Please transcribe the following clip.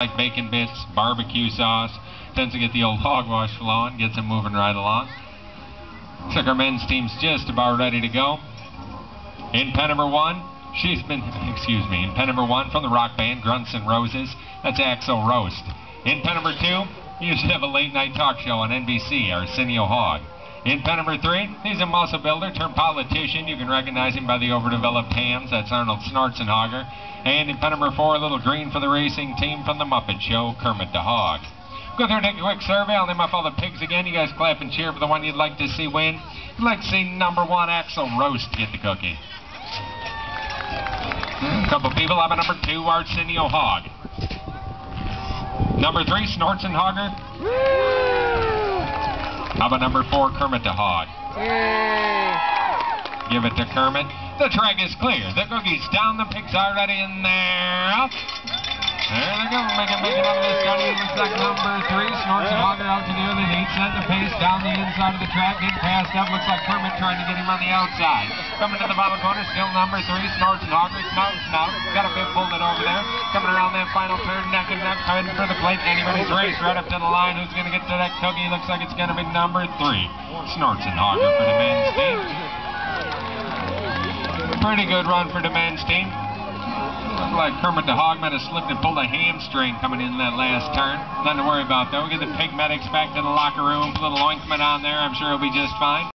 like bacon bits, barbecue sauce. Tends to get the old hogwash flowing, gets them moving right along. Looks like our men's team's just about ready to go. In pen number one, in pen number one from the rock band, Grunts and Roses, that's Axl Roast. In pen number two, he used to have a late night talk show on NBC, Arsenio Hogg. In pen number three, he's a muscle builder turned politician. You can recognize him by the overdeveloped hands. That's Arnold Schwarzenegger. And in pen number four, a little green for the racing team from the Muppet Show, Kermit the Hog. Go through and take a quick survey. I'll name off all the pigs again. You guys clap and cheer for the one you'd like to see win. You'd like to see number one, Axl Roast, get the cookie. A couple people. How about number two, Arsenio Hogg? Number three, Schwarzenegger. How about number four, Kermit the Hog? Give it to Kermit. The track is clear. The cookie's down. The pigs are ready in there. There they go. Making up this gunny. Looks like number three, Schwarzenegger out to near the lead. Setting the pace down the inside of the track. Getting passed up. Looks like Kermit trying to get him on the outside. Coming to the bottom corner. Still number three, Schwarzenegger. Snout. Got a bit pulled it over there. Coming around that final turn. Neck and neck. Heading for the plate. Anybody's race right up to the line. Who's going to get to that cookie? Looks like it's going to be number three, Schwarzenegger for the men's team. Pretty good run for the men's team. Looked like Kermit the Hog might have slipped and pulled a hamstring coming in that last turn. Nothing to worry about though. We'll get the pig medics back to the locker room. Put a little ointment on there. I'm sure he'll be just fine.